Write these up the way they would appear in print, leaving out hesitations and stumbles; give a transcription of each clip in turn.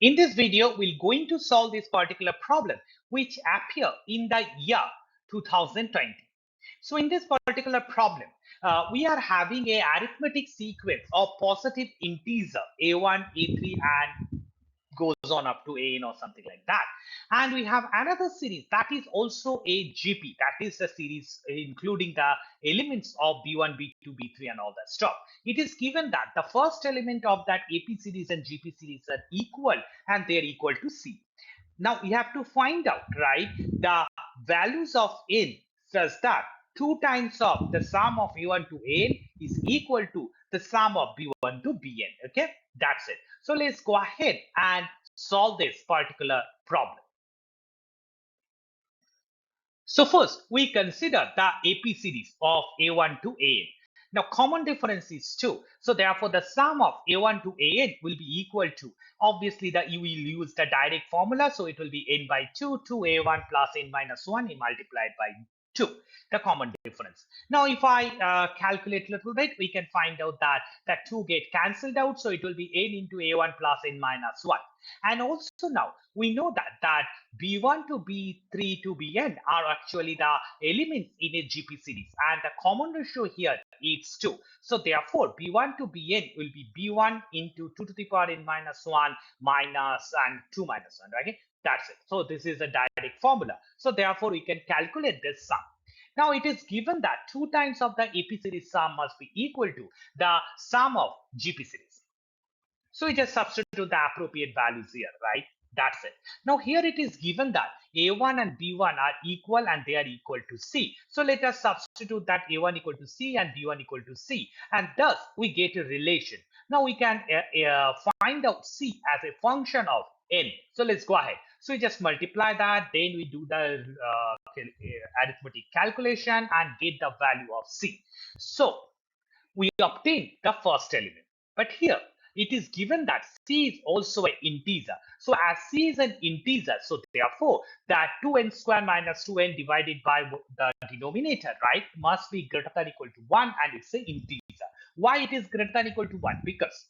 In this video, we're going to solve this particular problem which appear in the year 2020. So in this particular problem, we are having a arithmetic sequence of positive integer a1, a3 and goes on up to an or something like that. And we have another series that is also a GP, that is the series including the elements of B1, B2, B3 and all that stuff. It is given that the first element of that AP series and GP series are equal and they are equal to C. Now we have to find out, right, the values of n such that 2 times of the sum of a1 to an is equal to the sum of b1 to bn. Okay, that's it. So let's go ahead and solve this particular problem. So first, we consider the AP series of A1 to AN. Now, common difference is 2. So therefore, the sum of A1 to AN will be equal to, obviously, you will use the direct formula. So it will be n by 2, 2A1 plus n minus 1 multiplied by 2, the common difference. Now, if I calculate a little bit, we can find out that 2 get cancelled out. So it will be n into A1 plus n minus 1. And also now we know that B1 to B3 to Bn are actually the elements in a GP series, and the common ratio here is 2. So therefore, B1 to Bn will be B1 into 2 to the power n minus 1 minus and 2 minus 1. Okay, that's it. So this is a direct formula. So therefore, we can calculate this sum. Now it is given that 2 times of the AP series sum must be equal to the sum of GP series. So we just substitute the appropriate values here, right? That's it. Now here it is given that A1 and B1 are equal and they are equal to C. So let us substitute that A1 equal to C and B1 equal to C. And thus we get a relation. Now we can find out C as a function of N. So let's go ahead. So we just multiply that, then we do the arithmetic calculation and get the value of C. So we obtain the first element. But here it is given that C is also an integer. So as C is an integer, so therefore that 2n square minus 2n divided by the denominator, right, must be greater than equal to 1 and it's an integer. Why it is greater than equal to 1? Because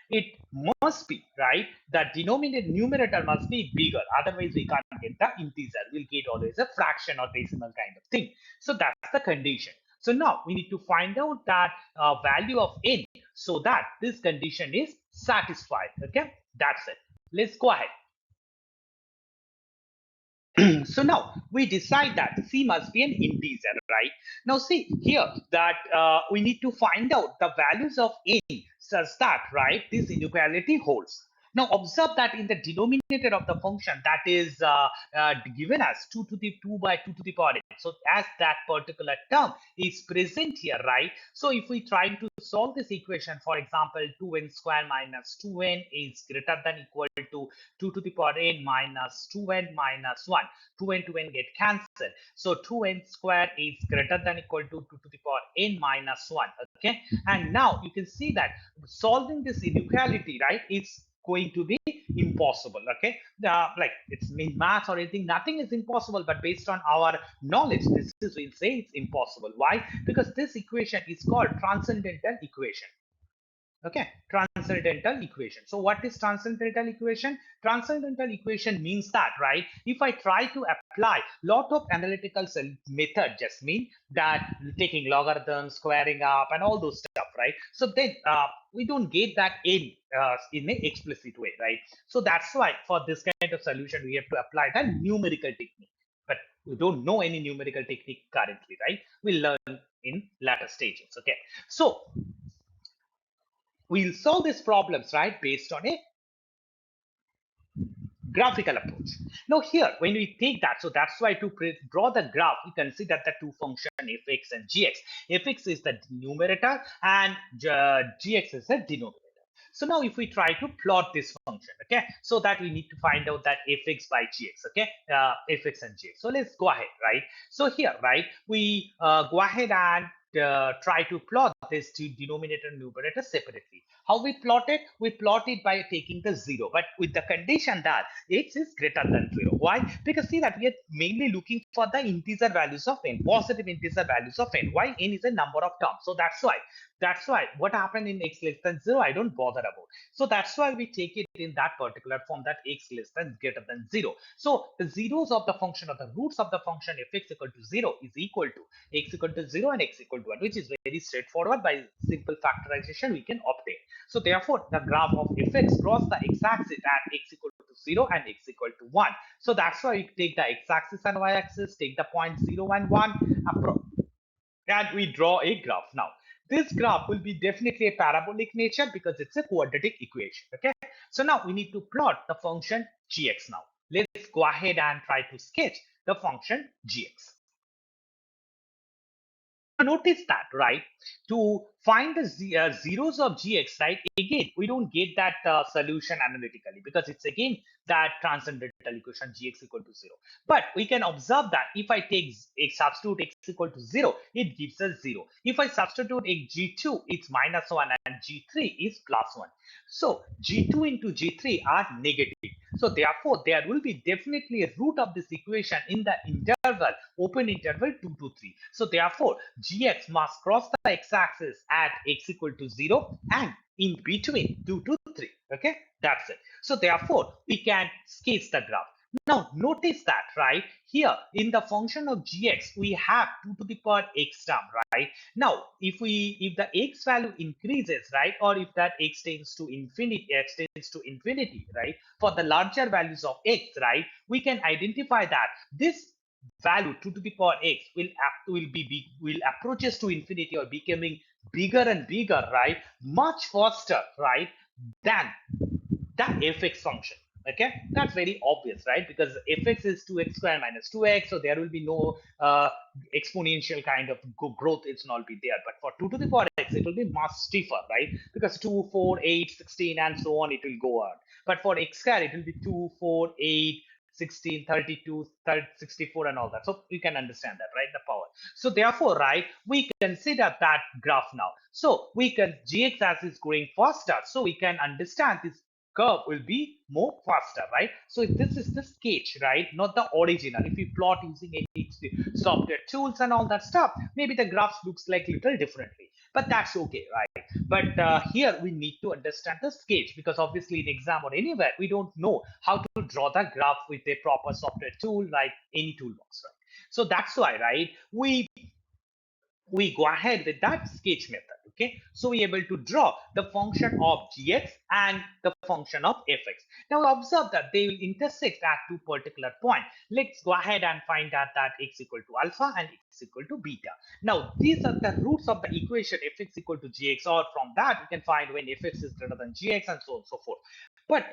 it must be, right, the numerator must be bigger, otherwise we can't get the integer. We'll get always a fraction or decimal kind of thing. So that's the condition. So now we need to find out that value of n so that this condition is satisfied. Okay, that's it. Let's go ahead. So now we decide that C must be an integer, right? Now see here that we need to find out the values of n such that, right, this inequality holds. Now observe that in the denominator of the function that is given as 2 to the 2 by 2 to the power n. So as that particular term is present here, right? So if we try to solve this equation, for example, 2n square minus 2n is greater than equal to 2 to the power n minus 2n minus 1. 2n to n get cancelled. So 2n square is greater than equal to 2 to the power n minus 1. Okay. And now you can see that solving this inequality, right, it's going to be impossible. Okay, like it's in math or anything, nothing is impossible, but based on our knowledge, this is, we'll say it's impossible. Why? Because this equation is called transcendental equation. Okay, transcendental equation. So what is transcendental equation? Transcendental equation means that, right, if I try to apply lot of analytical method, just mean that taking logarithms, squaring up and all those stuff, right? So then we don't get that in an explicit way, right? So that's why for this kind of solution we have to apply the numerical technique, but we don't know any numerical technique currently, right? We'll learn in later stages. Okay, so we'll solve these problems, right, based on a graphical approach. Now here, when we take that, so that's why to draw the graph, we consider the two functions fx and gx. Fx is the numerator and gx is the denominator. So now if we try to plot this function, okay, so that we need to find out that fx by gx, okay, fx and gx. So let's go ahead, right? So here, right, we go ahead and try to plot this to denominator and numerator separately. How we plot it? We plot it by taking the 0, but with the condition that x is greater than 0. Why? Because see that we are mainly looking for the integer values of n, positive integer values of n. Why? N is a number of terms. So that's why what happened in x less than 0, I don't bother about. So that's why we take it in that particular form, that x less than greater than 0. So the zeros of the function, or the roots of the function fx equal to 0 is equal to x equal to 0 and x equal to 1, which is very straightforward. By simple factorization we can obtain. So therefore the graph of fx cross the x-axis at x equal to 0 and x equal to 1. So that's why we take the x-axis and y-axis, take the point 0 and 1, and we draw a graph. Now this graph will be definitely a parabolic nature because it's a quadratic equation. Okay, so now we need to plot the function gx. Now let's go ahead and try to sketch the function gx. Notice that, right? To find the zeros of gx, right? Again, we don't get that solution analytically because it's again that transcendental equation gx equal to 0. But we can observe that if I take substitute x equal to 0, it gives us 0. If I substitute a g2, it's minus 1, and g3 is plus 1. So g2 into g3 are negative. So therefore, there will be definitely a root of this equation in the interval, open interval 2 to 3. So therefore, gx must cross the x-axis at x equal to 0 and in between 2 to 3. Okay, that's it. So therefore, we can sketch the graph. Now notice that, right, here in the function of gx we have 2 to the power x term, right? Now if the x value increases, right, or if that x tends to infinity, right, for the larger values of x, right, we can identify that this value 2 to the power x will approaches to infinity or becoming bigger and bigger, right, much faster, right, than the fx function. Okay, that's very obvious, right? Because fx is 2x square minus 2x, so there will be no exponential kind of growth. It's not be there. But for 2 to the power x, it will be much stiffer, right? Because 2, 4, 8, 16, and so on, it will go on. But for x square, it will be 2, 4, 8, 16, 32, 64, and all that. So you can understand that, right? The power. So therefore, right, we consider that graph now. So we can gx as is going faster, so we can understand this curve will be more faster, right? So this is the sketch, right? Not the original. If you plot using any software tools and all that stuff, maybe the graph looks like little differently, but that's okay, right? But here we need to understand the sketch because obviously in exam or anywhere, we don't know how to draw the graph with a proper software tool like any toolbox, right? So that's why, right, we go ahead with that sketch method. Okay, so we're able to draw the function of gx and the function of fx. Now observe that they will intersect at two particular points. Let's go ahead and find out that x equal to alpha and x equal to beta. Now these are the roots of the equation fx equal to gx, or from that we can find when fx is greater than gx and so on and so forth. But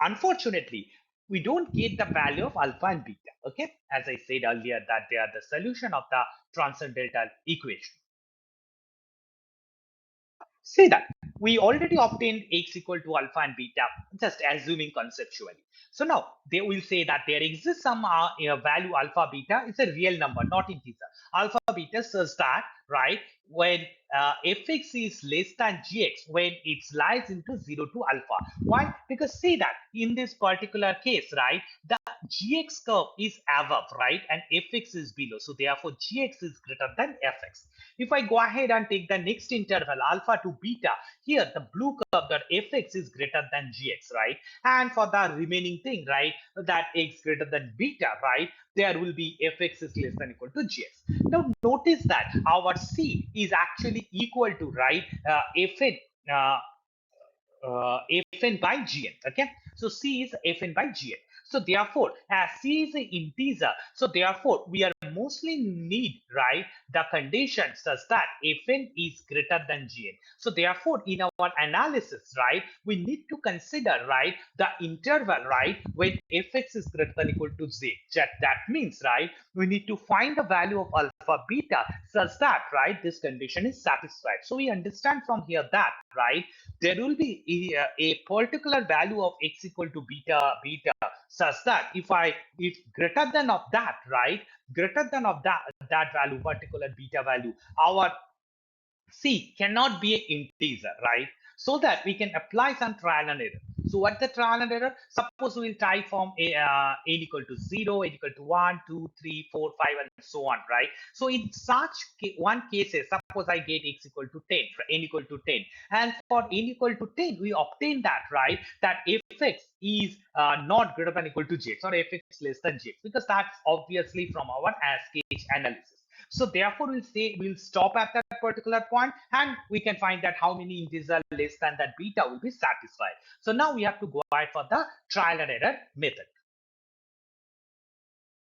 unfortunately, we don't get the value of alpha and beta. Okay, as I said earlier, that they are the solution of the transcendental equation. See that we already obtained x equal to alpha and beta, just assuming conceptually. So now they will say that there exists some value alpha beta is a real number, not integer. Alpha beta says that, right, when fx is less than gx, when it lies into 0 to alpha. Why? Because see that in this particular case, right, the gx curve is above, right, and fx is below. So therefore gx is greater than fx. If I go ahead and take the next interval alpha to beta, here the blue curve that fx is greater than gx, right? And for the remaining thing, right, that x greater than beta, right, there will be fx is less than equal to gx. Now notice that our c is actually equal to, right, fn uh, fn by gn. Okay, so c is fn by gn. So therefore, as c is an integer, so therefore we are mostly need, right, the condition such that fn is greater than gn. So therefore in our analysis, right, we need to consider, right, the interval, right, when fx is greater than equal to z. That means, right, we need to find the value of alpha beta such that, right, this condition is satisfied. So we understand from here that, right, there will be a particular value of x equal to beta such that if greater than of that, right, greater than of that value, particular beta value, our C cannot be an integer, right? So that we can apply some trial and error. So what the trial and error? Suppose we will try from n equal to 0, n equal to 1, 2, 3, 4, 5, and so on, right? So in such one cases, suppose I get x equal to 10, n equal to 10. And for n equal to 10, we obtain that, right? That fx is not greater than equal to g or fx less than g, because that's obviously from our sketch analysis. So therefore, we'll say we'll stop at that particular point, and we can find that how many integers less than that beta will be satisfied. So now we have to go ahead for the trial and error method.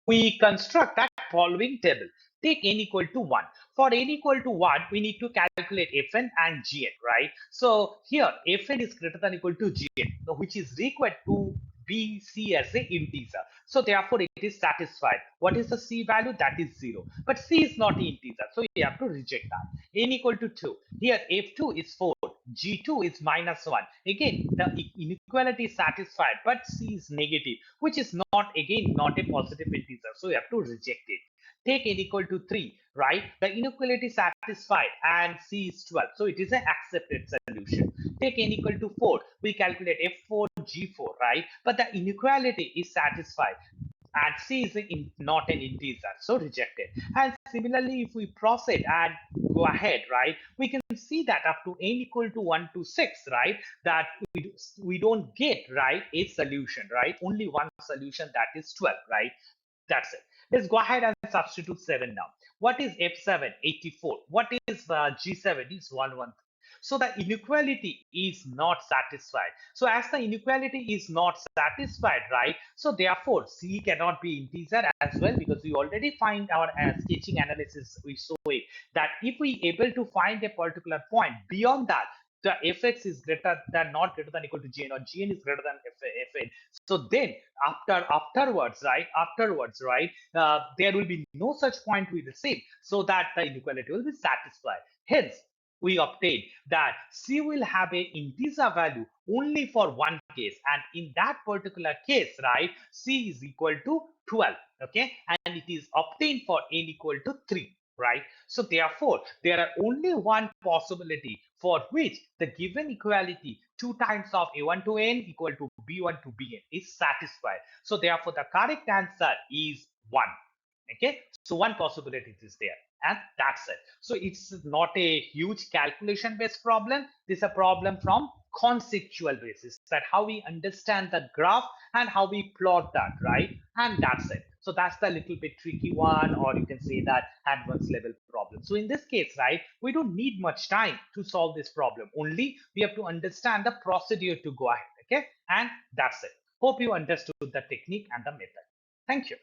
We construct that following table. Take n equal to 1. For n equal to 1, we need to calculate fn and gn, right? So here, fn is greater than equal to gn, which is required to be c as an integer. So therefore, it is satisfied. What is the c value? That is 0. But c is not an integer, so you have to reject that. N equal to 2. Here, f2 is 4. G2 is minus 1. Again, the inequality is satisfied, but C is negative, which is not a positive integer. So you have to reject it. Take n equal to 3, right? The inequality is satisfied and C is 12. So it is an accepted solution. Take n equal to 4. We calculate F4, G4, right? But the inequality is satisfied and C is not an integer, so rejected. And similarly, if we proceed and go ahead, right, we can see that up to n equal to 1 to 6, right, that we don't get, right, a solution, right, only one solution, that is 12, right. That's it. Let's go ahead and substitute 7 now. What is F7? 84. What is G7? Is 113. So the inequality is not satisfied. So as the inequality is not satisfied, right? So therefore, C cannot be integer as well, because we already find our sketching analysis, we saw it, that if we able to find a particular point beyond that, the fx is not greater than equal to gn, or gn is greater than fn. So then afterwards, right, there will be no such point we receive, so that the inequality will be satisfied. Hence, we obtain that C will have a integer value only for one case, and in that particular case, right, C is equal to 12, okay, and it is obtained for n equal to 3, right. So therefore, there are only one possibility for which the given equality 2 times of a1 to n equal to b1 to bn is satisfied. So therefore, the correct answer is 1. Okay, so one possibility is there, and that's it. So it's not a huge calculation based problem. This is a problem from conceptual basis, that how we understand the graph and how we plot that, right, and that's it. So that's the little bit tricky one, or you can say that advanced level problem. So in this case, right, we don't need much time to solve this problem, only we have to understand the procedure to go ahead. Okay, and that's it. Hope you understood the technique and the method. Thank you.